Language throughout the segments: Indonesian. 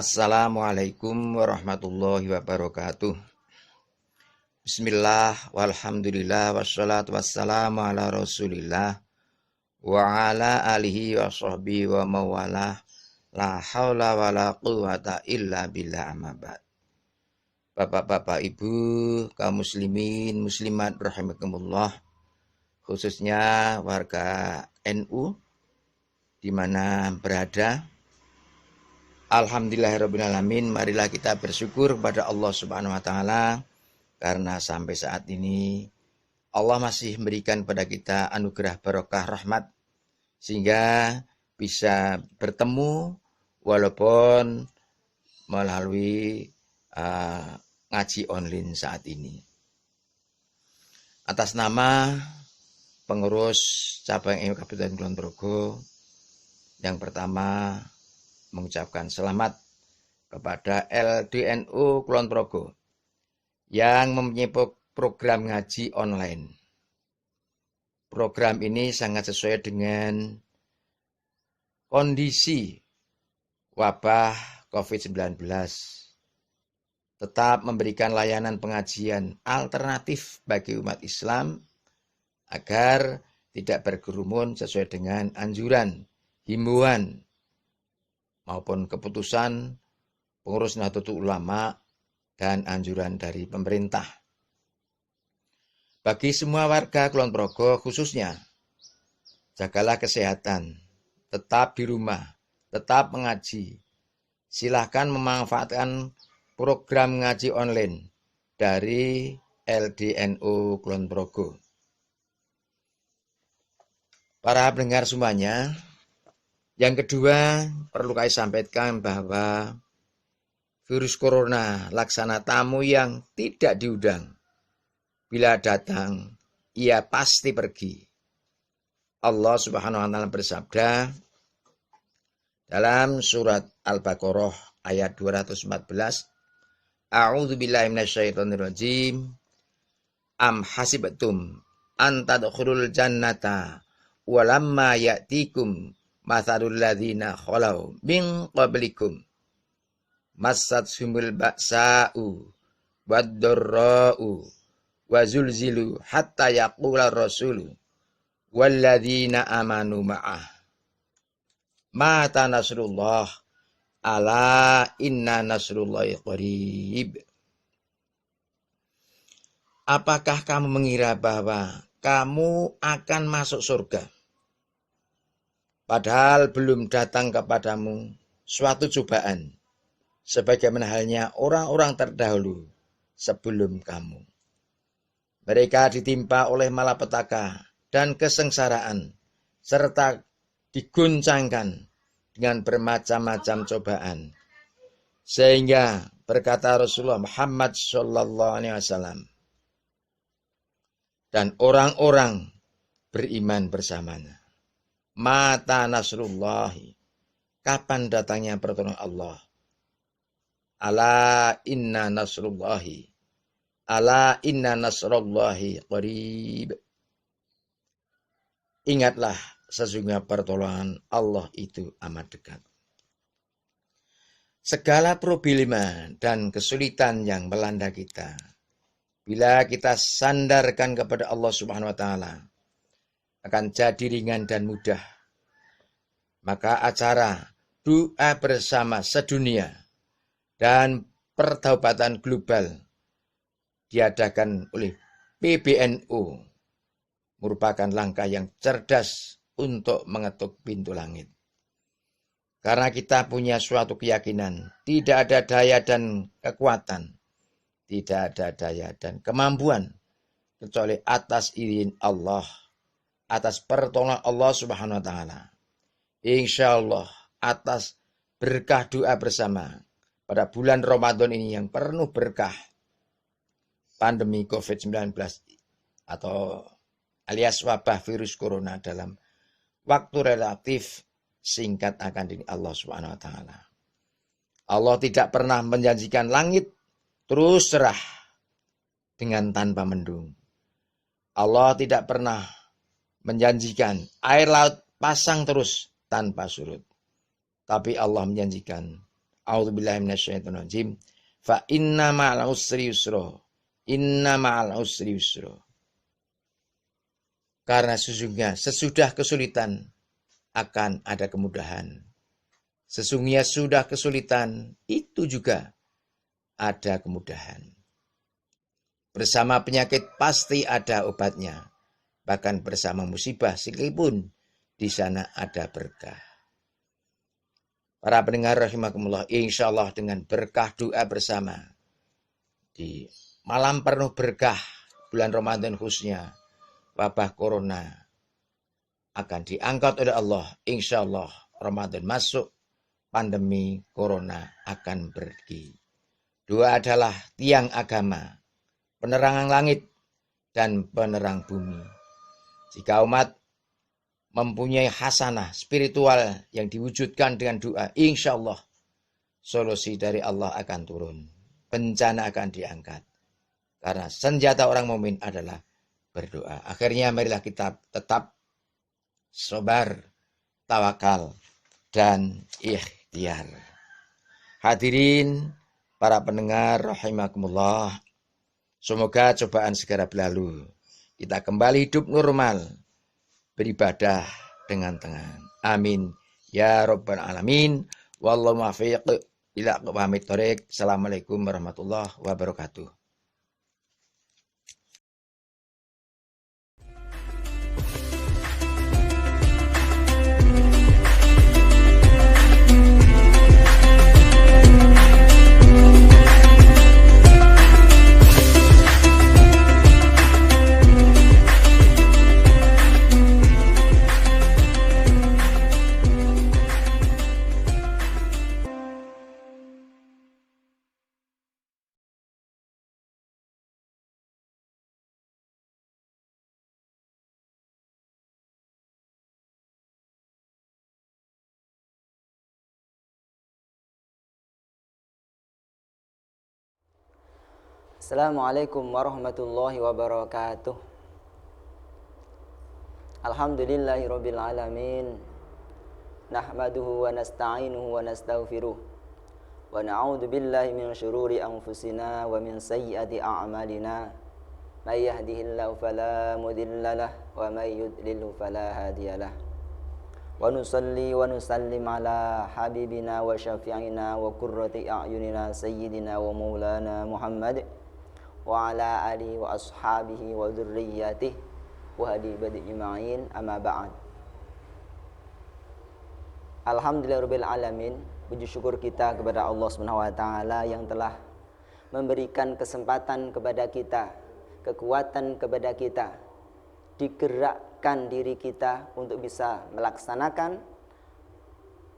Assalamualaikum warahmatullahi wabarakatuh. Bismillah, walhamdulillah, wassalatu wassalamu ala rasulillah wa ala alihi wa sahbihi wa mawalah. La haula wa la quwata illa billah, amma ba'd. Bapak-bapak, ibu, kaum muslimin, muslimat rahimakumullah, khususnya warga NU di mana berada. Alhamdulillahirrabbilalamin, marilah kita bersyukur kepada Allah Subhanahu wa Ta'ala karena sampai saat ini Allah masih memberikan kepada kita anugerah barokah rahmat sehingga bisa bertemu walaupun melalui ngaji online saat ini. Atas nama pengurus cabang MUI Kabupaten Kulon Progo, yang pertama mengucapkan selamat kepada LDNU Kulon Progo yang mempunyai program ngaji online. Program ini sangat sesuai dengan kondisi wabah COVID-19. Tetap memberikan layanan pengajian alternatif bagi umat Islam agar tidak berkerumun sesuai dengan anjuran, himbauan maupun keputusan pengurus Nahdlatul Ulama dan anjuran dari pemerintah. Bagi semua warga Kulon Progo khususnya, jagalah kesehatan, tetap di rumah, tetap mengaji. Silahkan memanfaatkan program ngaji online dari LDNU Kulon Progo. Para pendengar semuanya, yang kedua, perlu kami sampaikan bahwa virus corona laksana tamu yang tidak diundang. Bila datang, ia pasti pergi. Allah Subhanahu wa Ta'ala bersabda dalam surat Al-Baqarah ayat 214, A'udzubillahi minasyaitonirrajim. Am hasibtum an tadkhulul jannata walamma ya'tikum mathalul ladzina khalau min qablikum massathumul ba'sa'u wad-dharra'u wa zulzilu hatta yaqula rasulu wal ladzina amanu ma'ah mata nasrullah ala inna nasrullahi qarib. Apakah kamu mengira bahwa kamu akan masuk surga padahal belum datang kepadamu suatu cobaan, sebagaimana halnya orang-orang terdahulu sebelum kamu. Mereka ditimpa oleh malapetaka dan kesengsaraan, serta diguncangkan dengan bermacam-macam cobaan. Sehingga berkata Rasulullah Muhammad SAW, dan orang-orang beriman bersamanya, mata nasrullahi, kapan datangnya pertolongan Allah? Ala inna nasrullahi, ala inna nasrullahi qarib. Ingatlah, sesungguhnya pertolongan Allah itu amat dekat. Segala problema dan kesulitan yang melanda kita, bila kita sandarkan kepada Allah Subhanahu wa Ta'ala, akan jadi ringan dan mudah. Maka acara doa bersama sedunia dan pertaubatan global diadakan oleh PBNU merupakan langkah yang cerdas untuk mengetuk pintu langit. Karena kita punya suatu keyakinan, tidak ada daya dan kekuatan, tidak ada daya dan kemampuan kecuali atas izin Allah, atas pertolongan Allah Subhanahu wa Ta'ala. Insyaallah atas berkah doa bersama pada bulan Ramadan ini yang penuh berkah pandemi COVID-19 atau alias wabah virus corona dalam waktu relatif singkat akan diri Allah Subhanahu wa Ta'ala. Allah tidak pernah menjanjikan langit terus cerah dengan tanpa mendung. Allah tidak pernah menjanjikan air laut pasang terus tanpa surut. Tapi Allah menjanjikan A'udzubillahi minasyaitonirrajim. Fa inna ma'al usri yusra. Inna ma'al usri yusra. Karena sesungguhnya sesudah kesulitan akan ada kemudahan. Sesungguhnya sudah kesulitan itu juga ada kemudahan. Bersama penyakit pasti ada obatnya. Bahkan bersama musibah sekalipun di sana ada berkah. Para pendengar rahimakumullah, insyaallah dengan berkah doa bersama di malam penuh berkah bulan Ramadan khususnya, wabah corona akan diangkat oleh Allah. Insyaallah Ramadan masuk, pandemi corona akan pergi. Doa adalah tiang agama, penerang langit dan penerang bumi. Jika umat mempunyai hasanah spiritual yang diwujudkan dengan doa, insya Allah solusi dari Allah akan turun. Bencana akan diangkat. Karena senjata orang mukmin adalah berdoa. Akhirnya marilah kita tetap sabar, tawakal, dan ikhtiar. Hadirin para pendengar rahimakumullah, semoga cobaan segera berlalu. Kita kembali hidup normal, beribadah dengan tenang. Amin. Ya Rabbal Alamin. Wallahu muwaffiq ila aqwamit thoriq. Assalamualaikum warahmatullahi wabarakatuh. Assalamualaikum warahmatullahi wabarakatuh. Alhamdulillahirabbil alamin. Nahmaduhu wa nasta'inuhu wa nastaghfiruh. Wa na'udzu billahi min syururi anfusina wa min sayyiati a'malina. May yahdihillahu fala mudhillalah wa may yudlilhu fala hadiyalah. Wa nusalli wa nusallim ala habibina wa syafi'ina wa qurrati a'yunina sayyidina wa maulana Muhammad wa ala alihi wa ashabihi wa dzurriyyatihi wa hadi badi jma'in, amma ba'd. Alhamdulillahirabbil alamin. Puji syukur kita kepada Allah Subhanahu wa taala yang telah memberikan kesempatan kepada kita, kekuatan kepada kita, digerakkan diri kita untuk bisa melaksanakan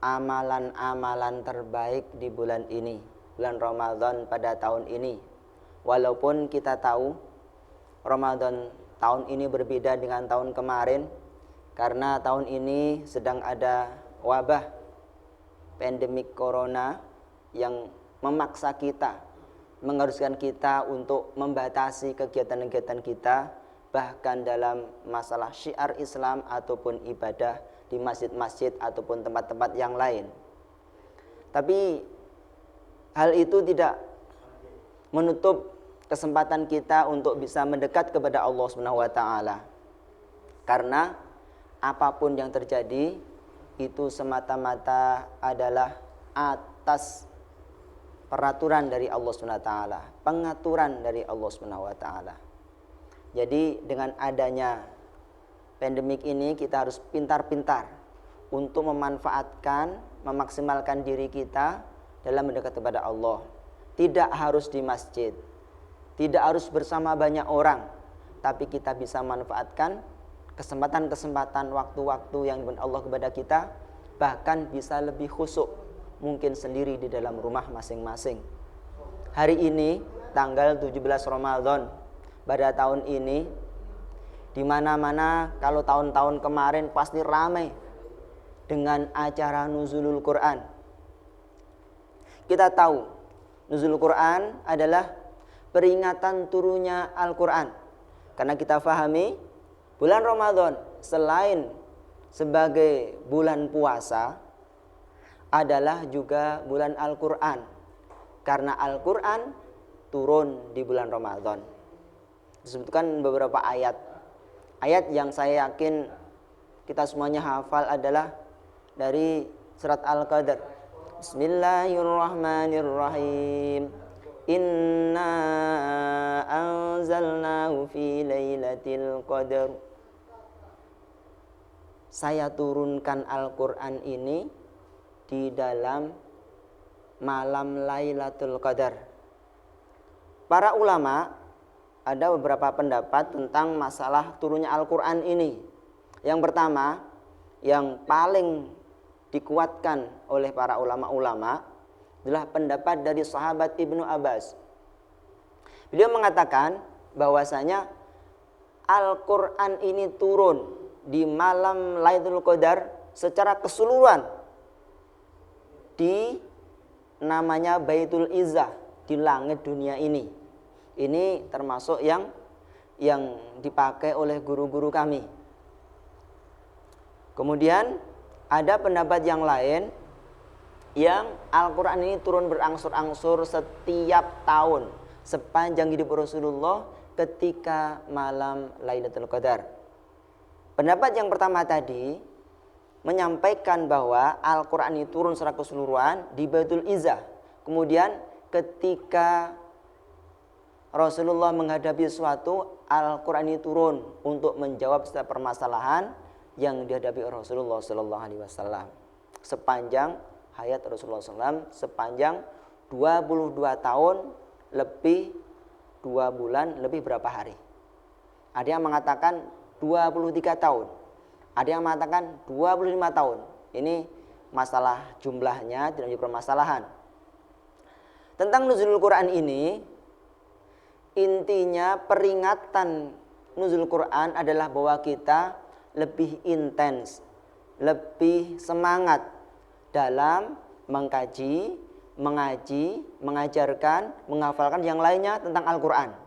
amalan-amalan terbaik di bulan ini, bulan Ramadan pada tahun ini. Walaupun kita tahu Ramadan tahun ini berbeda dengan tahun kemarin, karena tahun ini sedang ada wabah pandemik corona yang memaksa kita, mengharuskan kita untuk membatasi kegiatan-kegiatan kita, bahkan dalam masalah syiar Islam ataupun ibadah di masjid-masjid ataupun tempat-tempat yang lain. Tapi hal itu tidak menutup kesempatan kita untuk bisa mendekat kepada Allah Subhanahu wa taala. Karena apapun yang terjadi itu semata-mata adalah atas peraturan dari Allah Subhanahu wa taala, pengaturan dari Allah Subhanahu wa taala. Jadi dengan adanya pandemik ini kita harus pintar-pintar untuk memanfaatkan, memaksimalkan diri kita dalam mendekat kepada Allah. Tidak harus di masjid, tidak harus bersama banyak orang, tapi kita bisa manfaatkan kesempatan-kesempatan, waktu-waktu yang diberikan Allah kepada kita, bahkan bisa lebih khusyuk, mungkin sendiri di dalam rumah masing-masing. Hari ini tanggal 17 Ramadan pada tahun ini, di mana-mana kalau tahun-tahun kemarin pasti ramai dengan acara nuzulul Quran. Kita tahu nuzulul Quran adalah peringatan turunnya Al-Quran. Karena kita fahami bulan Ramadan selain sebagai bulan puasa, adalah juga bulan Al-Quran. Karena Al-Quran turun di bulan Ramadan. Disebutkan beberapa ayat. Ayat yang saya yakin kita semuanya hafal adalah dari surat Al-Qadr. Bismillahirrahmanirrahim. Inna anzalnahu fi lailatul qadar. Saya turunkan Al-Quran ini di dalam malam Lailatul Qadar. Para ulama ada beberapa pendapat tentang masalah turunnya Al-Quran ini. Yang pertama, yang paling dikuatkan oleh para ulama-ulama adalah pendapat dari sahabat Ibnu Abbas. Beliau mengatakan bahwasanya Al-Quran ini turun di malam Lailatul Qadar secara keseluruhan di namanya Baitul Izzah, di langit dunia ini. Ini termasuk yang dipakai oleh guru-guru kami. Kemudian ada pendapat yang lain yang Al-Quran ini turun berangsur-angsur setiap tahun sepanjang hidup Rasulullah ketika malam Lailatul Qadar. Pendapat yang pertama tadi menyampaikan bahwa Al-Quran ini turun secara keseluruhan di Baitul Izzah. Kemudian ketika Rasulullah menghadapi sesuatu, Al-Quran ini turun untuk menjawab setiap permasalahan yang dihadapi Rasulullah SAW. Sepanjang hayat Rasulullah SAW, sepanjang 22 tahun lebih 2 bulan lebih berapa hari. Ada yang mengatakan 23 tahun. Ada yang mengatakan 25 tahun. Ini masalah jumlahnya tidak menjadi permasalahan. Tentang nuzulul Quran ini, intinya peringatan nuzul Quran adalah bahwa kita lebih intens, lebih semangat dalam mengkaji, mengaji, mengajarkan, menghafalkan yang lainnya tentang Al-Quran.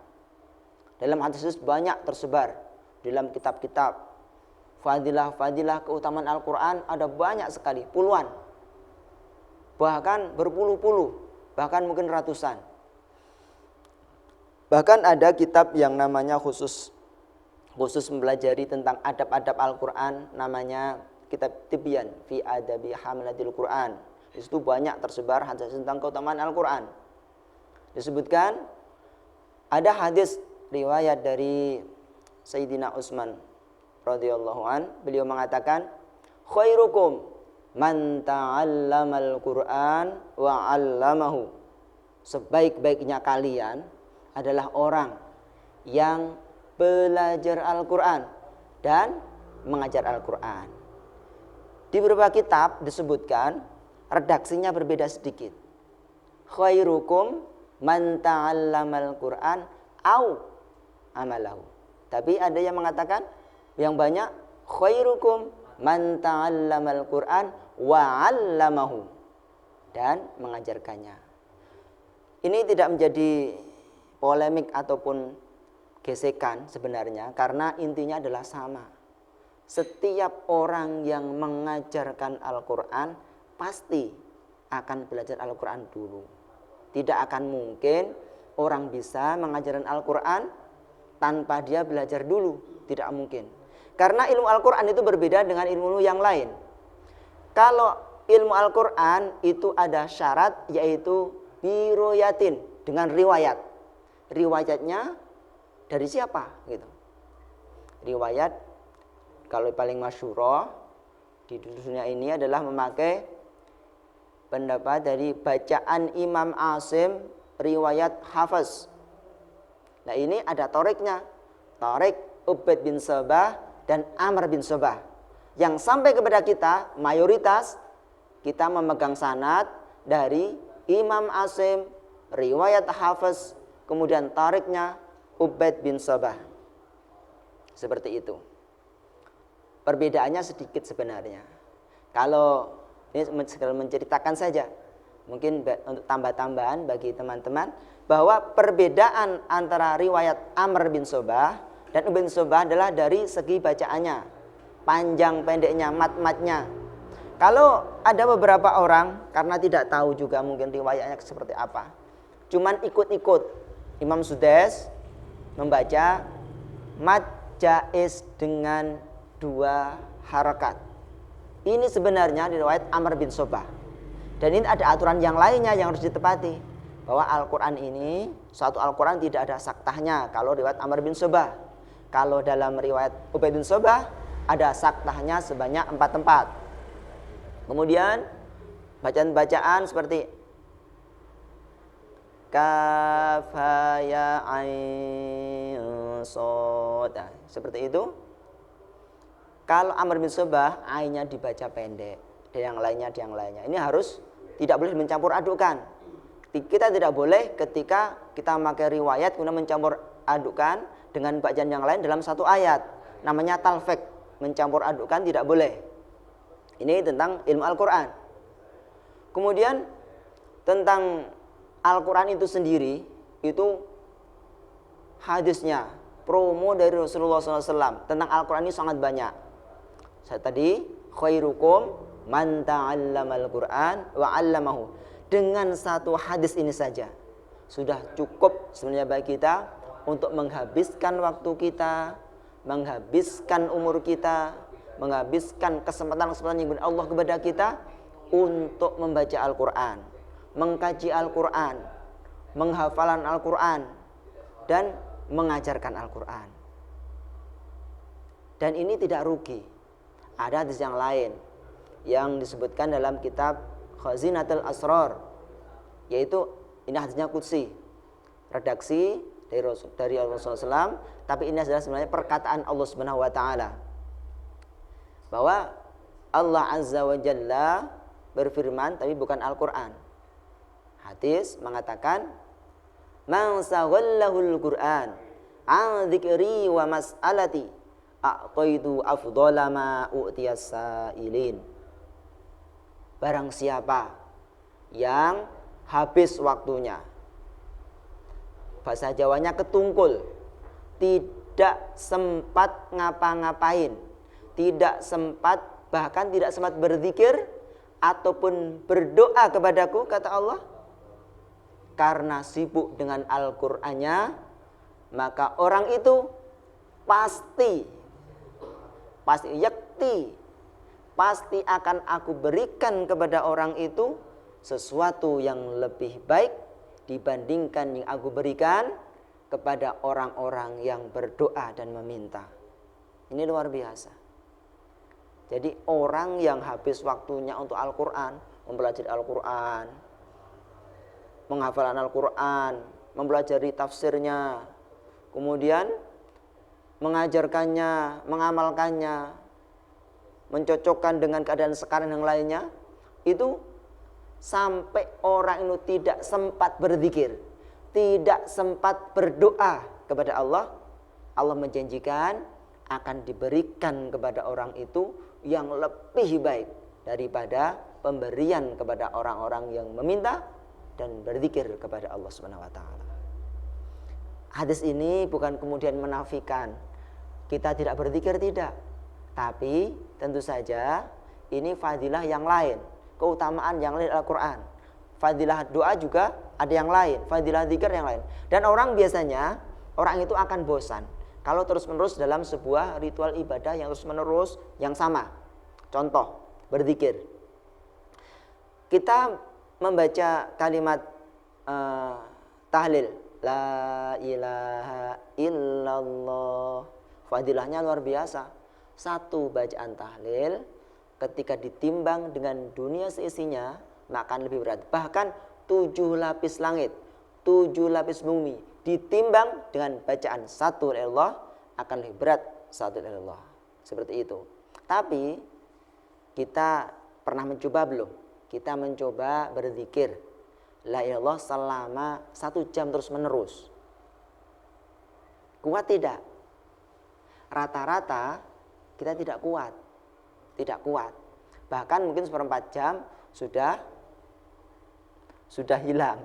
Dalam hadis banyak tersebar. Dalam kitab-kitab fadilah keutamaan Al-Quran ada banyak sekali, puluhan, bahkan berpuluh-puluh, bahkan mungkin ratusan. Bahkan ada kitab yang namanya khusus mempelajari tentang adab-adab Al-Quran, namanya kitab Tibyan fi adabi hamlatil Quran. Di situ banyak tersebar hadis tentang keutamaan Al-Quran. Disebutkan ada hadis riwayat dari Sayyidina Utsman radhiyallahu an, beliau mengatakan, khairukum man ta'allamal Qur'an wa 'allamahu. Sebaik-baiknya kalian adalah orang yang belajar Al-Quran dan mengajar Al-Quran. Di beberapa kitab disebutkan redaksinya berbeda sedikit. Khairukum man ta'allamal Qur'an au amalahu. Tapi ada yang mengatakan yang banyak khairukum man ta'allamal Qur'an wa 'allamahu, dan mengajarkannya. Ini tidak menjadi polemik ataupun gesekan sebenarnya, karena intinya adalah sama. Setiap orang yang mengajarkan Al-Quran pasti akan belajar Al-Quran dulu. Tidak akan mungkin orang bisa mengajarkan Al-Quran tanpa dia belajar dulu. Tidak mungkin. Karena ilmu Al-Quran itu berbeda dengan ilmu yang lain. Kalau ilmu Al-Quran itu ada syarat, yaitu biroyatin, dengan riwayat. Riwayatnya dari siapa? Gitu. Riwayat kalau paling masyhur di dunia ini adalah memakai pendapat dari bacaan Imam Asim riwayat Hafiz. Nah ini ada toriknya, torik Ubaid bin Sabah dan Amr bin Sabah, yang sampai kepada kita mayoritas kita memegang sanad dari Imam Asim riwayat Hafiz, kemudian tariknya Ubaid bin Sabah. Seperti itu. Perbedaannya sedikit sebenarnya. Kalau ini sekali menceritakan saja, mungkin untuk tambah-tambahan bagi teman-teman, bahwa perbedaan antara riwayat Amr bin Sabah dan Ubaid bin Sabah adalah dari segi bacaannya, panjang pendeknya, mat-matnya. Kalau ada beberapa orang karena tidak tahu juga mungkin riwayatnya seperti apa, cuman ikut-ikut Imam Sudais membaca mad jaiz dengan 2 harakat. Ini sebenarnya di riwayat Amr bin Sobah. Dan ini ada aturan yang lainnya yang harus ditepati, bahwa Al-Quran ini, suatu Al-Quran tidak ada saktahnya kalau riwayat Amr bin Sobah. Kalau dalam riwayat Ubaid bin Sobah ada saktahnya sebanyak 4 tempat. Kemudian bacaan-bacaan seperti kaf ha ya ain shad, seperti itu. Kalau Amr bin Sobah ainnya dibaca pendek, dan yang lainnya. Ini harus tidak boleh mencampur adukan. Kita tidak boleh ketika kita memakai riwayat kemudian mencampur adukan dengan bacaan yang lain dalam satu ayat. Namanya talfik, mencampur adukan tidak boleh. Ini tentang ilmu Al-Quran. Kemudian tentang Al-Quran itu sendiri, itu hadisnya, promo dari Rasulullah SAW tentang Al-Quran ini sangat banyak. Saya tadi, khairukum man ta'allamal Quran wa 'allamahu. Dengan satu hadis ini saja sudah cukup sebenarnya bagi kita untuk menghabiskan waktu kita, menghabiskan umur kita, menghabiskan kesempatan-kesempatan yang Allah kepada kita untuk membaca Al-Quran, mengkaji Al-Quran, menghafalan Al-Quran, dan mengajarkan Al-Quran. Dan ini tidak rugi. Ada hadis yang lain yang disebutkan dalam kitab Khazinatul Asrar, yaitu ini hadisnya qudsi, redaksi dari Rasulullah SAW, tapi ini adalah sebenarnya perkataan Allah Subhanahu wa taala, bahwa Allah Azza wa Jalla berfirman, tapi bukan Al-Quran. Hadis mengatakan, man saghallahul Quran an dzikri wa mas'alati a'taitu afdhala ma u'tiyas sa'ilin. Barang siapa yang habis waktunya, bahasa Jawanya ketungkul, tidak sempat ngapa-ngapain, tidak sempat, bahkan tidak sempat berzikir ataupun berdoa kepadaku, kata Allah, karena sibuk dengan Al-Qur'annya, maka orang itu pasti yakti, pasti akan aku berikan kepada orang itu sesuatu yang lebih baik dibandingkan yang aku berikan kepada orang-orang yang berdoa dan meminta. Ini luar biasa. Jadi orang yang habis waktunya untuk Al-Quran, mempelajari Al-Quran, menghafalkan Al-Quran, mempelajari tafsirnya, kemudian mengajarkannya, mengamalkannya, mencocokkan dengan keadaan sekarang yang lainnya, itu sampai orang itu tidak sempat berzikir, tidak sempat berdoa kepada Allah, Allah menjanjikan akan diberikan kepada orang itu yang lebih baik daripada pemberian kepada orang-orang yang meminta dan berzikir kepada Allah Subhanahu wa taala. Hadis ini bukan kemudian menafikan kita tidak berzikir, tidak. Tapi tentu saja ini fadilah yang lain, keutamaan yang lain Al-Quran. Fadilah doa juga ada yang lain, fadilah zikir yang lain. Dan orang biasanya, orang itu akan bosan kalau terus-menerus dalam sebuah ritual ibadah yang terus-menerus yang sama. Contoh, berzikir. Kita membaca kalimat tahlil, la ilaha illallah, fadilahnya luar biasa. Satu bacaan tahlil ketika ditimbang dengan dunia seisinya maka lebih berat. Bahkan 7 lapis langit, 7 lapis bumi ditimbang dengan bacaan satu la ilallah akan lebih berat satu la ilallah. Seperti itu. Tapi kita pernah mencoba belum? Kita mencoba berzikir la ilallah selama 1 jam terus menerus. Kuat tidak? Rata-rata kita tidak kuat. Bahkan mungkin 1/4 jam sudah hilang,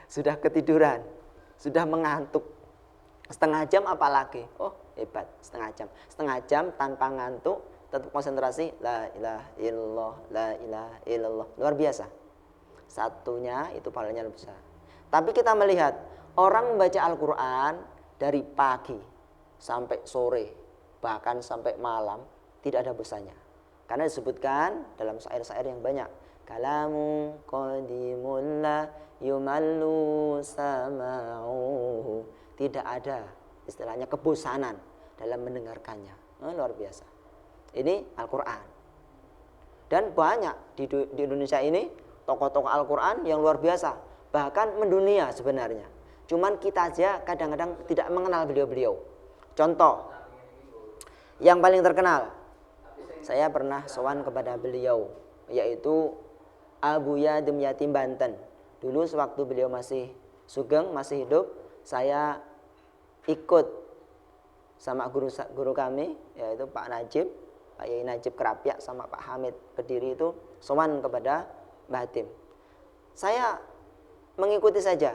sudah ketiduran, sudah mengantuk. 1/2 jam apalagi, oh hebat, 1/2 jam tanpa ngantuk, tetap konsentrasi, la ilaha illallah, la ilaha illallah. Luar biasa. Satunya itu pahalanya lebih besar. Tapi kita melihat orang membaca Al-Quran dari pagi sampai sore, bahkan sampai malam, tidak ada bosannya. Karena disebutkan dalam syair-syair yang banyak, kalamu qadimul la yumallu sama'uhu. Tidak ada istilahnya kebosanan dalam mendengarkannya. Luar biasa. Ini Al-Quran. Dan banyak di Indonesia ini tokoh-tokoh Al-Quran yang luar biasa, bahkan mendunia sebenarnya. Cuman kita aja kadang-kadang tidak mengenal beliau-beliau. Contoh yang paling terkenal, saya pernah sowan kepada beliau, yaitu Abuya Demyati Banten. Dulu sewaktu beliau masih sugeng, masih hidup, saya ikut sama guru kami, yaitu Pak Najib, Pak Yai Najib Kerapyak, sama Pak Hamid Kediri, itu sowan kepada Mbah Hatim. Saya mengikuti saja.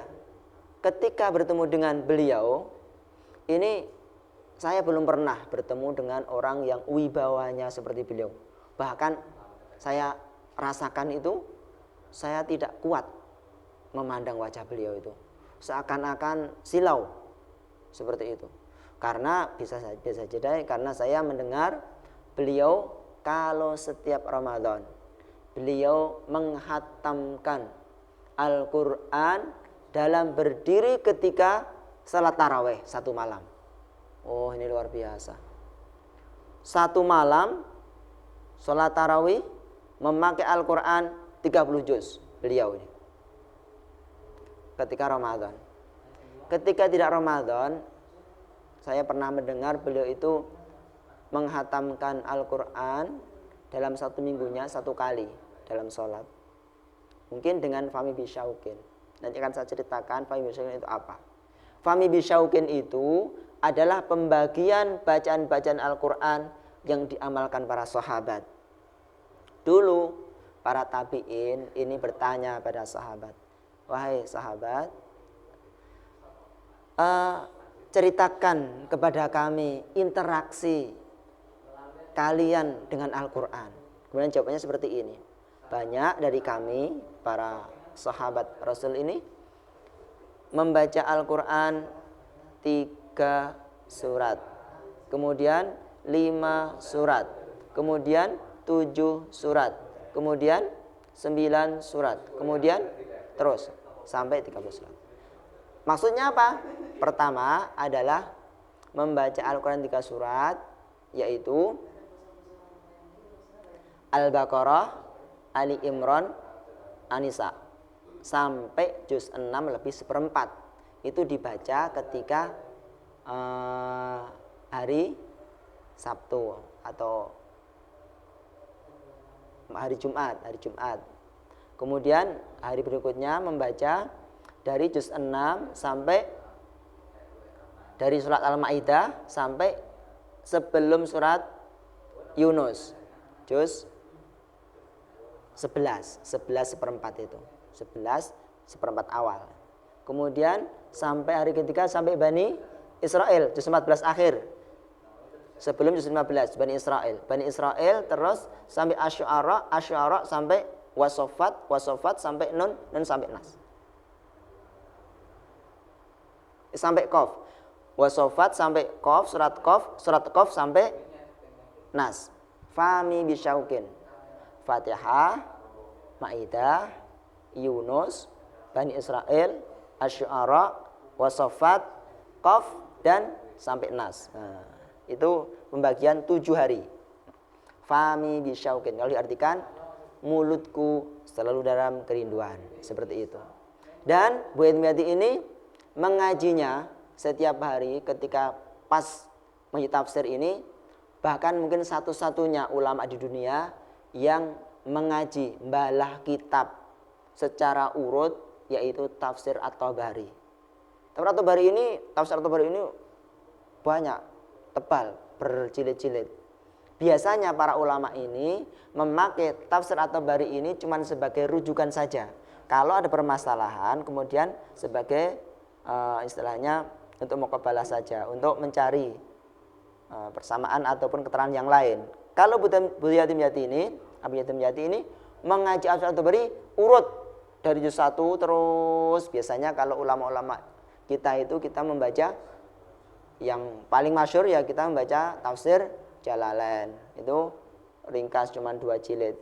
Ketika bertemu dengan beliau, ini saya belum pernah bertemu dengan orang yang wibawanya seperti beliau. Bahkan saya rasakan itu, saya tidak kuat memandang wajah beliau itu. Seakan-akan silau seperti itu. Karena bisa jadi karena saya mendengar beliau kalau setiap Ramadan beliau menghatamkan Al-Quran dalam berdiri ketika salat taraweh satu malam. Oh, ini luar biasa. Satu malam salat tarawih memakai Al-Quran 30 juz beliau ini. Ketika Ramadan. Ketika tidak Ramadan, saya pernah mendengar beliau itu menghatamkan Al-Quran dalam satu minggunya satu kali dalam sholat. Mungkin dengan Fahmi Bisyaukin. Nanti akan saya ceritakan Fahmi Bisyaukin itu apa. Fahmi Bisyaukin itu adalah pembagian bacaan-bacaan Al-Quran yang diamalkan para sahabat. Dulu para tabi'in ini bertanya pada sahabat, wahai sahabat, ceritakan kepada kami interaksi kalian dengan Al-Quran. Kemudian jawabannya seperti ini. Banyak dari kami, para sahabat Rasul ini, membaca Al-Quran 3 surat, kemudian 5 surat, kemudian 7 surat, kemudian 9 surat, kemudian terus sampai 30 surat. Maksudnya apa? Pertama adalah membaca Al-Quran 3 surat, yaitu Al-Baqarah, Ali Imran, An-Nisa, sampai juz 6 lebih seperempat. Itu dibaca ketika hari Sabtu atau hari Jumat. Kemudian hari berikutnya membaca dari juz 6 sampai dari surat Al-Maidah sampai sebelum surat Yunus, juz 11 seperempat itu, 11 seperempat awal. Kemudian sampai hari ketiga sampai Bani Israel, juz 14 akhir. Sebelum juz 15 Bani Israel terus sampai Asy'ara sampai Wasofat sampai Nun sampai Nas. Sampai Qaf. Wasofat sampai Qaf, surat Qaf sampai Nas. Fahmi Bisyaukin. Fatihah, Maidah, Yunus, Bani Israel, Asy'ara, Wasofat, Qaf, dan sampai Nas. Nah, itu pembagian 7 hari. Fahmi Bisyaukin. Kalau diartikan, mulutku selalu dalam kerinduan. Seperti itu. Dan Bu Edmiati ini mengajinya setiap hari ketika pas tafsir ini, bahkan mungkin satu-satunya ulama di dunia yang mengaji mbalah kitab secara urut, yaitu tafsir At-Tabari. Tafsir At-Tabari ini banyak, tebal, berjilid-jilid. Biasanya para ulama ini memakai tafsir At-Tabari ini cuma sebagai rujukan saja. Kalau ada permasalahan, kemudian sebagai istilahnya untuk muqabalah saja, untuk mencari persamaan ataupun keterangan yang lain. Kalau Buya Yatim Yati ini, Abu Yatim Yati ini mengaji Al-Fatihah Tabari urut dari juz 1 terus. Biasanya kalau ulama-ulama kita itu kita membaca yang paling masyhur ya kita membaca tafsir Jalalain. Itu ringkas cuma 2 jilid.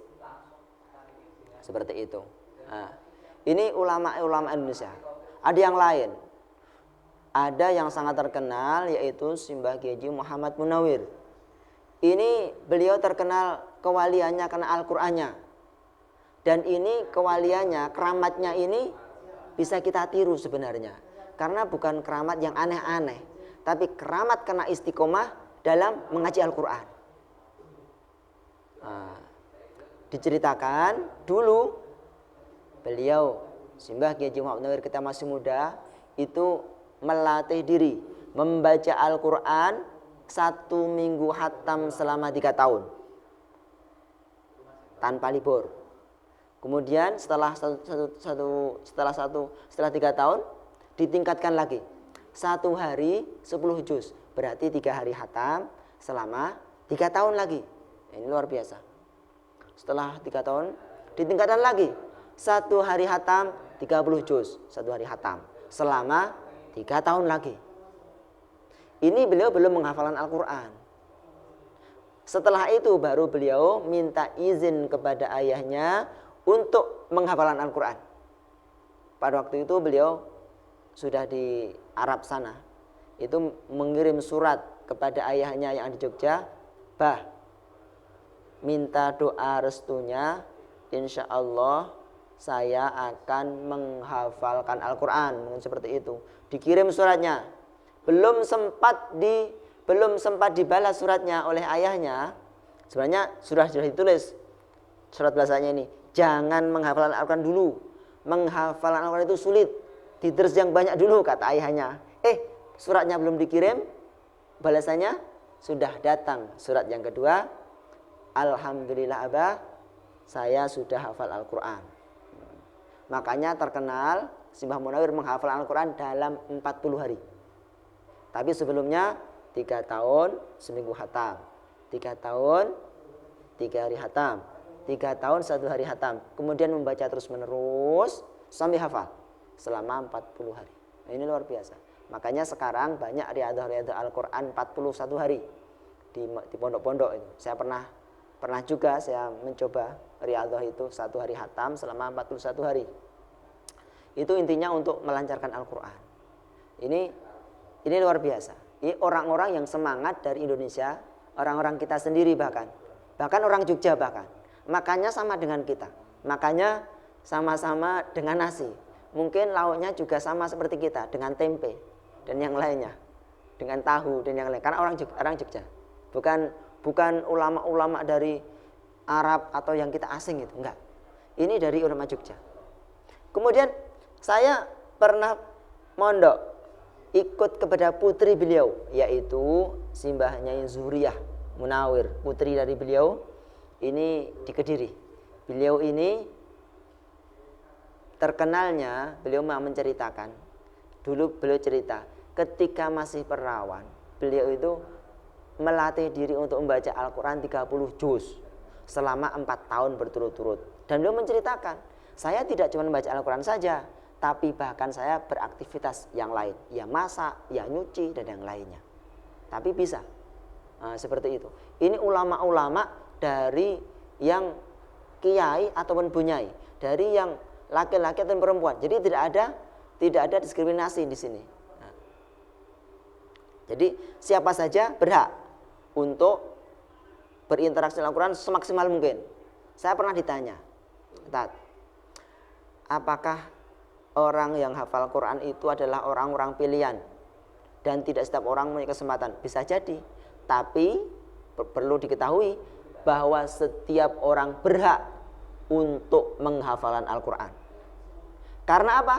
Seperti itu. Nah, ini ulama-ulama Indonesia. Ada yang lain. Ada yang sangat terkenal yaitu Simbah Kiai Muhammad Munawir. Ini beliau terkenal kewaliannya karena Al-Qur'annya. Dan ini kewaliannya, keramatnya ini bisa kita tiru sebenarnya. Karena bukan keramat yang aneh-aneh, tapi keramat karena istiqomah dalam mengaji Al-Qur'an. Nah, diceritakan dulu beliau Simbah Kiai Muhammad Munawir ketika masih muda itu melatih diri membaca Al-Quran 1 minggu khatam selama 3 tahun tanpa libur. Kemudian setelah 3 tahun ditingkatkan lagi 1 hari 10 juz, berarti 3 hari khatam selama 3 tahun lagi. Ini luar biasa. Setelah 3 tahun ditingkatkan lagi 1 hari khatam 30 juz, 1 hari khatam selama 3 tahun lagi. Ini beliau belum menghafalkan Al-Quran. Setelah itu baru beliau minta izin kepada ayahnya untuk menghafalkan Al-Quran. Pada waktu itu beliau sudah di Arab sana. Itu mengirim surat kepada ayahnya yang di Jogja. Bah, minta doa restunya, insya Allah saya akan menghafalkan Al-Quran. Seperti itu. Dikirim suratnya. Belum sempat dibalas suratnya oleh ayahnya. Sebenarnya sudah ditulis surat balasannya ini. Jangan menghafalkan Al-Quran dulu. Menghafalkan Al-Quran itu sulit. Diterus yang banyak dulu kata ayahnya. Suratnya belum dikirim. Balasannya sudah datang. Surat yang kedua. Alhamdulillah Abah, saya sudah hafal Al-Quran. Makanya terkenal Simbah Munawir menghafal Al-Quran dalam 40 hari. Tapi sebelumnya 3 tahun seminggu khatam, 3 tahun 3 hari khatam, 3 tahun 1 hari khatam. Kemudian membaca terus menerus sampai hafal selama 40 hari. Nah, ini luar biasa. Makanya sekarang banyak riyadhah Al-Quran 41 hari di pondok-pondok itu. Saya pernah juga saya mencoba riyadhah itu 1 hari khatam selama 41 hari. Itu intinya untuk melancarkan Al-Quran. Ini luar biasa. Ini orang-orang yang semangat dari Indonesia, orang-orang kita sendiri bahkan orang Jogja bahkan. Makanya sama dengan kita. Makanya sama-sama dengan nasi. Mungkin lauknya juga sama seperti kita dengan tempe dan yang lainnya, dengan tahu dan yang lain. Karena orang Jogja. Bukan ulama-ulama dari Arab atau yang kita asing itu, enggak. Ini dari ulama Jogja. Kemudian saya pernah mondok ikut kepada putri beliau, yaitu Simbah Nyai Zuriyah Munawir, putri dari beliau ini di Kediri. Beliau ini terkenalnya, beliau menceritakan, dulu beliau cerita, ketika masih perawan, beliau itu melatih diri untuk membaca Al-Quran 30 juz selama 4 tahun berturut-turut. Dan beliau menceritakan, saya tidak cuma membaca Al-Quran saja, tapi bahkan saya beraktivitas yang lain, ya masak, ya nyuci dan yang lainnya. Tapi bisa. Nah, seperti itu. Ini ulama-ulama dari yang kiai ataupun bunyai, dari yang laki-laki atau perempuan. Jadi tidak ada diskriminasi di sini. Nah, jadi siapa saja berhak untuk berinteraksi dengan Al-Quran semaksimal mungkin. Saya pernah ditanya, Ustaz, apakah orang yang hafal Quran itu adalah orang-orang pilihan dan tidak setiap orang punya kesempatan? Bisa jadi, tapi perlu diketahui bahwa setiap orang berhak untuk menghafalkan Al-Quran. Karena apa?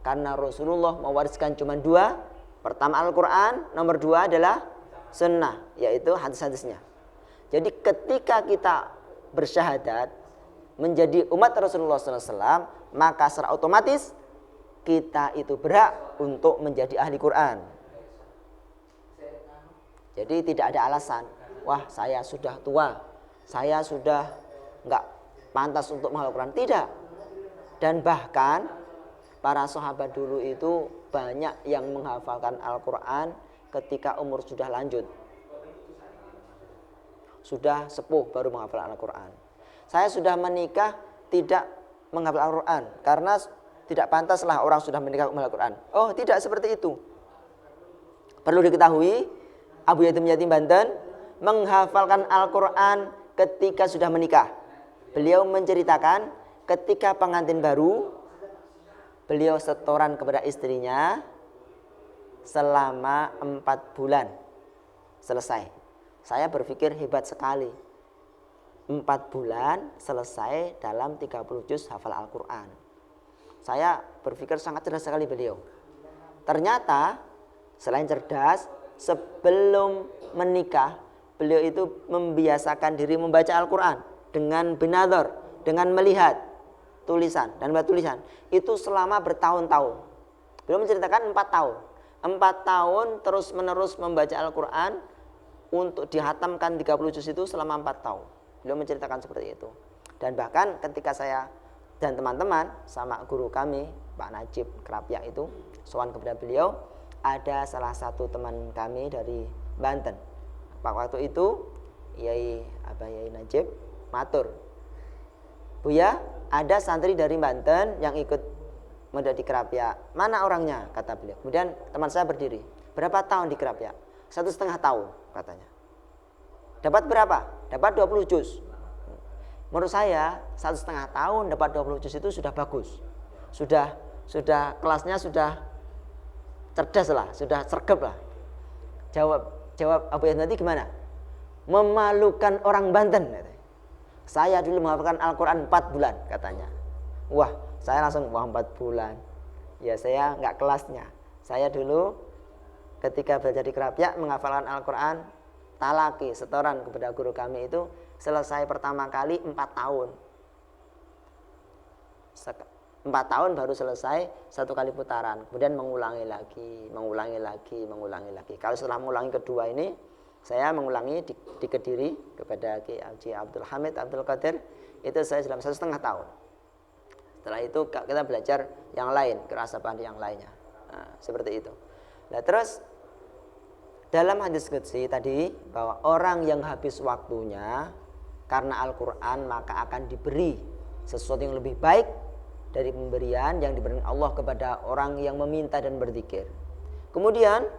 Karena Rasulullah mewariskan cuma 2. Pertama Al-Quran, nomor 2 adalah sunnah, yaitu hadis-hadisnya. Jadi ketika kita bersyahadat menjadi umat Rasulullah SAW, maka secara otomatis kita itu berhak untuk menjadi ahli Quran. Jadi tidak ada alasan, wah saya sudah tua, saya sudah nggak pantas untuk menghafal Al-Quran. Tidak. Dan bahkan para sahabat dulu itu banyak yang menghafalkan Al-Quran ketika umur sudah lanjut. Sudah sepuh baru menghafal Al-Quran. Saya sudah menikah tidak menghafal Al-Quran karena tidak pantaslah orang sudah menikah menghafal Al-Quran. Oh, tidak seperti itu. Perlu diketahui, Abu Yatim Yatim Banten menghafalkan Al-Quran ketika sudah menikah. Beliau menceritakan ketika pengantin baru, beliau setoran kepada istrinya selama 4 bulan. Selesai. Saya berpikir hebat sekali. 4 bulan selesai dalam 30 juz hafal Al-Quran. Saya berpikir sangat cerdas sekali beliau. Ternyata selain cerdas, sebelum menikah beliau itu membiasakan diri membaca Al-Quran dengan binadhar, dengan melihat tulisan dan membaca tulisan. Itu selama bertahun-tahun. Beliau menceritakan 4 tahun. 4 tahun terus menerus membaca Al-Quran untuk dihatamkan 30 juz itu selama 4 tahun. Beliau menceritakan seperti itu. Dan bahkan ketika saya dan teman-teman sama guru kami Pak Najib Krapyak itu sowan kepada beliau, ada salah satu teman kami dari Banten. Pak waktu itu Yai Najib matur, Buya, ada santri dari Banten yang ikut menjadi Krapyak. Mana orangnya? Kata beliau. Kemudian teman saya berdiri. Berapa tahun di Krapyak? 1,5 tahun katanya. Dapat berapa? Dapat 20 juz. Menurut saya 1,5 tahun dapat 20 juz itu sudah bagus. Sudah kelasnya sudah cerdas lah, sudah sergap lah. Jawab Abu Yatim gimana? Memalukan orang Banten. Saya dulu menghafalkan Al-Quran 4 bulan katanya. Wah, saya langsung 4 bulan. Ya saya nggak kelasnya. Saya dulu ketika belajar di Krapyak menghafalkan Al-Quran talaki setoran kepada guru kami itu selesai pertama kali 4 tahun. 4 tahun baru selesai 1 kali putaran. Kemudian mengulangi lagi. Kalau setelah mengulangi kedua ini, saya mengulangi di Kediri kepada Ki Haji Abdul Hamid Abdul Qadir, itu saya dalam 1,5 tahun. Setelah itu kita belajar yang lain, kerasaban yang lainnya. Nah, seperti itu. Nah, terus dalam hadis qudsi tadi bahwa orang yang habis waktunya karena Al-Quran maka akan diberi sesuatu yang lebih baik dari pemberian yang diberikan Allah kepada orang yang meminta dan berzikir. Kemudian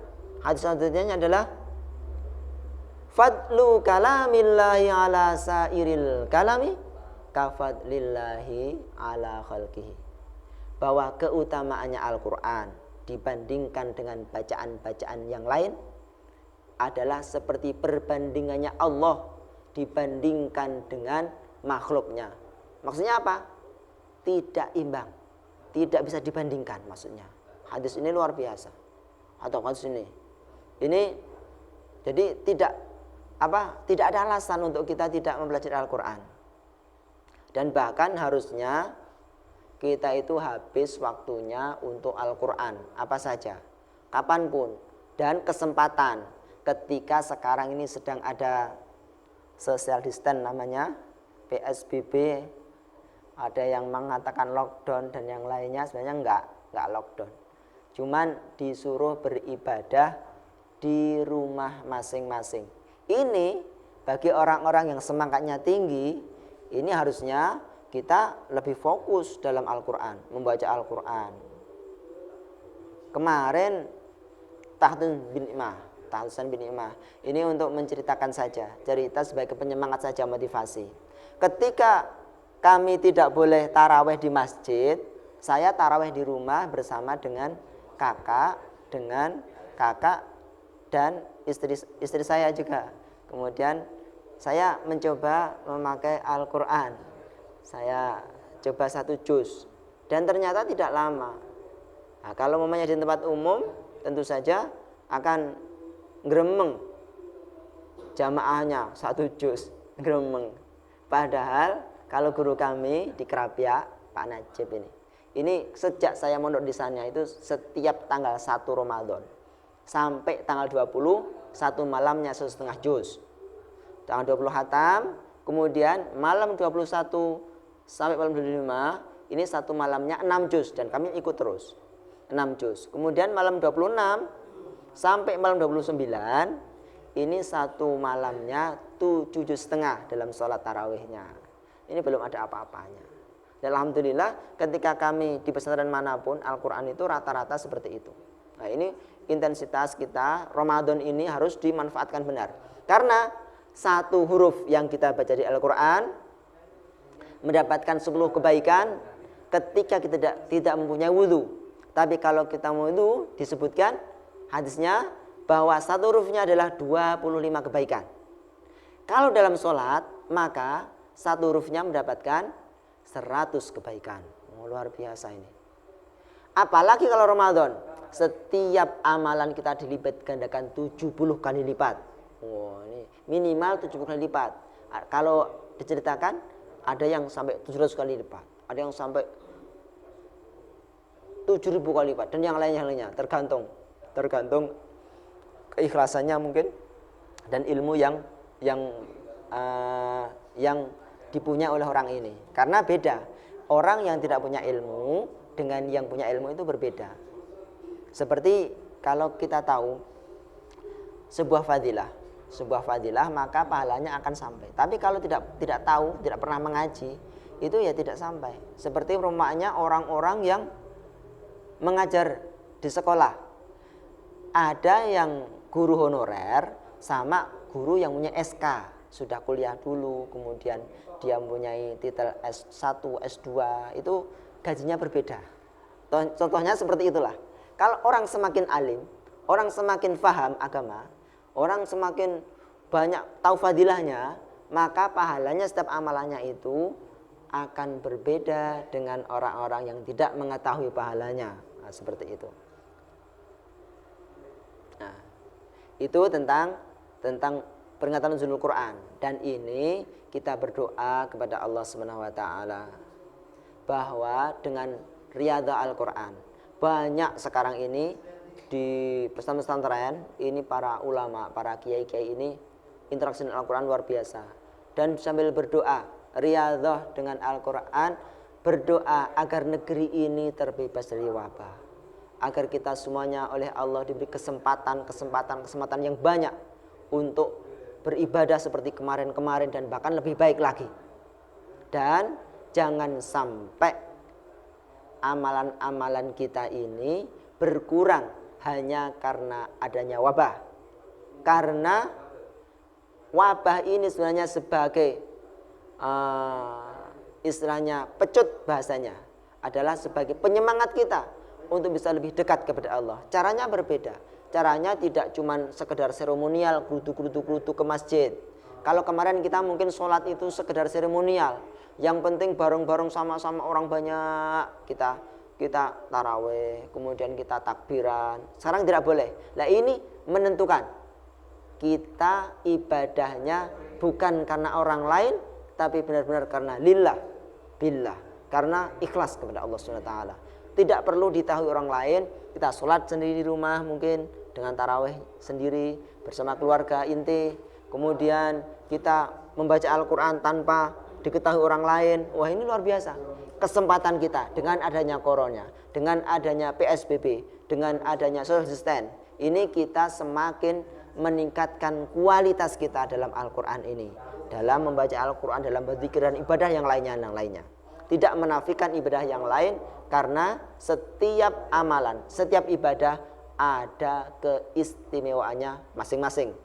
hadis selanjutnya adalah fadlu kalamillahi ala sairil kalami kafadlillahi ala khalqihi. Bahwa keutamaannya Al-Quran dibandingkan dengan bacaan-bacaan yang lain adalah seperti perbandingannya Allah dibandingkan dengan makhluknya. Maksudnya apa? Tidak imbang, tidak bisa dibandingkan maksudnya. Hadis ini luar biasa. Atau hadis ini jadi tidak ada alasan untuk kita tidak mempelajari Al-Quran. Dan bahkan harusnya kita itu habis waktunya untuk Al-Quran apa saja, kapanpun, dan kesempatan. Ketika sekarang ini sedang ada social distance namanya PSBB, ada yang mengatakan lockdown dan yang lainnya, sebenarnya enggak lockdown. Cuman disuruh beribadah di rumah masing-masing. Ini bagi orang-orang yang semangatnya tinggi, ini harusnya kita lebih fokus dalam Al-Quran, membaca Al-Quran. Kemarin Tahsin bin Imah ini untuk menceritakan saja, cerita sebagai penyemangat saja, motivasi. Ketika kami tidak boleh taraweh di masjid, saya taraweh di rumah bersama dengan kakak dan istri saya juga. Kemudian saya mencoba memakai Al-Quran. Saya coba 1 juz dan ternyata tidak lama. Nah, kalau memangnya di tempat umum tentu saja akan gremeng jamaahnya 1 juz, gremeng. Padahal kalau guru kami di Krapyak, Pak Najib ini sejak saya mondok di sana itu setiap tanggal 1 Ramadan sampai tanggal 20, 1 malamnya 1,5 juz. Tanggal 20 hatam, Kemudian malam 21 sampai malam 25 ini satu malamnya 6 juz dan kami ikut terus 6 juz. Kemudian malam 26 sampai malam 29 ini satu malamnya 7 juz setengah dalam sholat tarawihnya. Ini belum ada apa-apanya. Dan alhamdulillah ketika kami di pesantren manapun Al-Quran itu rata-rata seperti itu. Nah ini intensitas kita Ramadan ini harus dimanfaatkan benar. Karena satu huruf yang kita baca di Al-Quran mendapatkan 10 kebaikan ketika kita tidak mempunyai wudhu. Tapi kalau kita wudhu disebutkan hadisnya bahwa satu hurufnya adalah 25 kebaikan. Kalau dalam sholat maka satu hurufnya mendapatkan 100 kebaikan. Luar biasa ini. Apalagi kalau Ramadan, setiap amalan kita dilipat gandakan 70 kali lipat. Ini minimal 70 kali lipat. Kalau diceritakan ada yang sampai 700 kali lipat, ada yang sampai 7.000 kali lipat dan yang lainnya tergantung keikhlasannya mungkin dan ilmu yang dipunya oleh orang ini. Karena beda, orang yang tidak punya ilmu dengan yang punya ilmu itu berbeda. Seperti kalau kita tahu sebuah fadilah maka pahalanya akan sampai. Tapi kalau tidak tahu, tidak pernah mengaji, itu ya tidak sampai. Seperti rumahnya orang-orang yang mengajar di sekolah. Ada yang guru honorer sama guru yang punya SK, sudah kuliah dulu, kemudian dia mempunyai titel S1, S2, itu gajinya berbeda. Contohnya seperti itulah. Kalau orang semakin alim, orang semakin faham agama, orang semakin banyak tahu fadilahnya, maka pahalanya setiap amalannya itu akan berbeda dengan orang-orang yang tidak mengetahui pahalanya. Nah, seperti itu. Nah, itu tentang peringatan nuzulul Quran. Dan ini kita berdoa kepada Allah Subhanahu wa taala bahwa dengan riyadhah Al-Quran, banyak sekarang ini di pesantren ini para ulama, para kiai-kiai ini interaksi dengan Al-Quran luar biasa. Dan sambil berdoa, riyadhah dengan Al-Quran, berdoa agar negeri ini terbebas dari wabah, agar kita semuanya oleh Allah diberi kesempatan yang banyak untuk beribadah seperti kemarin-kemarin dan bahkan lebih baik lagi. Dan jangan sampai amalan-amalan kita ini berkurang hanya karena adanya wabah. Karena wabah ini sebenarnya sebagai istilahnya pecut bahasanya, adalah sebagai penyemangat kita untuk bisa lebih dekat kepada Allah. Caranya berbeda. Caranya tidak cuma sekedar seremonial, gerutu ke masjid. Kalau kemarin kita mungkin sholat itu sekedar seremonial, yang penting bareng-bareng sama-sama orang banyak, kita taraweh, kemudian kita takbiran. Sekarang tidak boleh. Nah ini menentukan kita ibadahnya bukan karena orang lain, tapi benar-benar karena lillah, billah, karena ikhlas kepada Allah SWT. Tidak perlu ditahui orang lain. Kita sholat sendiri di rumah mungkin dengan taraweh sendiri bersama keluarga inti. Kemudian kita membaca Al-Quran tanpa diketahui orang lain. Wah ini luar biasa. Kesempatan kita dengan adanya corona, dengan adanya PSBB, dengan adanya social distance, ini kita semakin meningkatkan kualitas kita dalam Al-Quran ini, dalam membaca Al-Quran, dalam berzikir dan ibadah yang lainnya. Tidak menafikan ibadah yang lain, karena setiap amalan, setiap ibadah ada keistimewaannya masing-masing.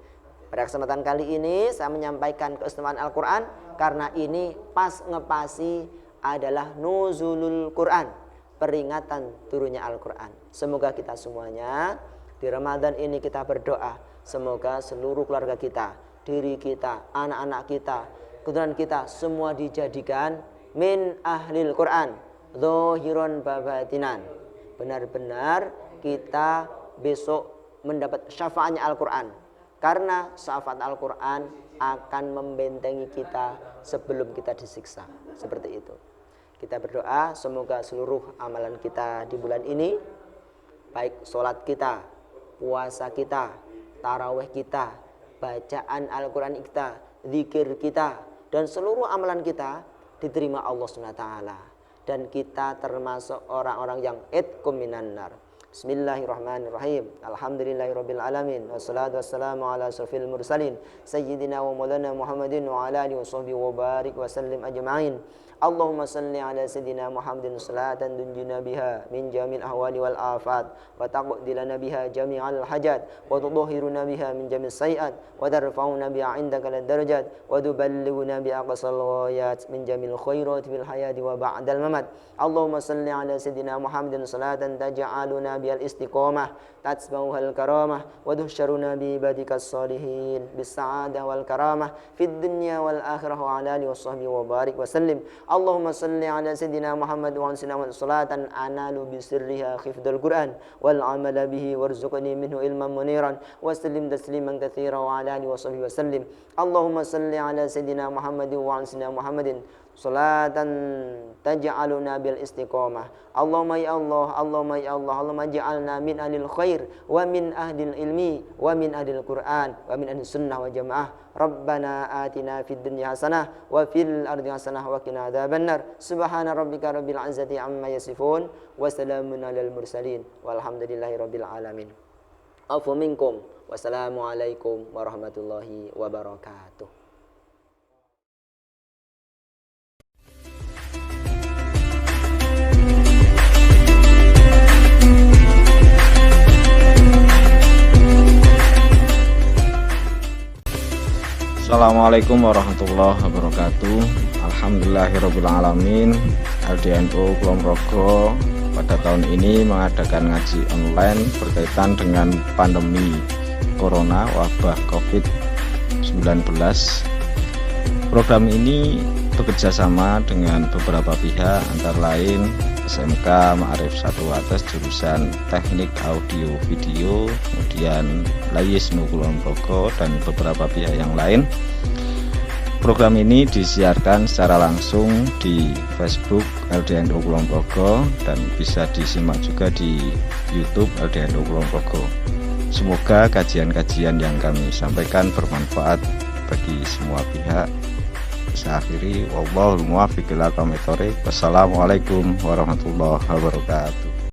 Pada kesempatan kali ini saya menyampaikan keistimewaan Al-Quran karena ini pas ngepasi adalah nuzulul Quran, peringatan turunnya Al-Quran. Semoga kita semuanya di Ramadan ini kita berdoa, semoga seluruh keluarga kita, diri kita, anak-anak kita, keturunan kita semua dijadikan min ahlil Quran, zahiran babatinan. Benar-benar kita besok mendapat syafaatnya Al-Quran, karena syafaat Al-Quran akan membentengi kita sebelum kita disiksa. Seperti itu. Kita berdoa semoga seluruh amalan kita di bulan ini, baik sholat kita, puasa kita, taraweh kita, bacaan Al-Quran kita, zikir kita, dan seluruh amalan kita diterima Allah SWT, dan kita termasuk orang-orang yang itqum minan nar. Bismillahirrahmanirrahim. Alhamdulillahirabbil alamin. Wassalatu wassalamu ala asrofil mursalin sayyidina wa maulana Muhammadin wa ala alihi washabbihi wa barik wa sallim ajma'in. Allahumma salli ala sayyidina Muhammadin salatan tunjina biha min jamil ahwali wal afat wa taqdilana biha jami'al hajat wa tudhhiruna biha min jamil sayiat wa tarfa'una biha indaka lad darajat wa tuballighuna bi aqsal ghayat min jamil khairat fil hayati wa ba'dal mamat. Allahumma salli ala sayyidina Muhammadin salatan taj'aluna bil istiqamah tatsbauhal karamah wa tuhsyaruna bi ibadikas salihin bis sa'adah wal karamah fid dunya wal akhirah wa ala alihi washabbihi wa barik wa sallim. Allahumma salli ala sayyidina Muhammad wa sallam salatan analu bi sirriha khifdul Qur'an wal amala bihi warzuqni minhu ilman muniran wa sallim tasliman katsira wa ala alihi washabbihi wa sallim. Allahumma salli ala sayyidina Muhammad wa sallam Muhammadin salatan taj'aluna bil istiqamah. Allahumma ya Allah, Allahumma ya Allah, Allahumma ja'alna min ahlil khair wa min ahlil ilmi wa min ahlil Qur'an wa min ahlis sunnah wa jamaah. Rabbana atina fid dunya hasanah wa fil ardi hasanah wa qina adzabannar. Subhana rabbika rabbil izzati amma yasifun wa salamun alal mursalin walhamdulillahi rabbil alamin. Afu minkum. Wassalamualaikum warahmatullahi wabarakatuh. Assalamualaikum warahmatullahi wabarakatuh. Alhamdulillahirabbil alamin. LDNU Kulon Progo pada tahun ini mengadakan ngaji online berkaitan dengan pandemi Corona wabah COVID-19. Program ini bekerja sama dengan beberapa pihak, antara lain SMK Ma'arif 1 atas jurusan Teknik Audio Video, kemudian Layisnu Kulon Progo dan beberapa pihak yang lain. Program ini disiarkan secara langsung di Facebook LDNU Kulon Progo dan bisa disimak juga di YouTube LDNU Kulon Progo. Semoga kajian-kajian yang kami sampaikan bermanfaat bagi semua pihak. Saya akhiri, wallahul muwaffiq ila aqwamit thoriq. Wassalamualaikum warahmatullahi wabarakatuh.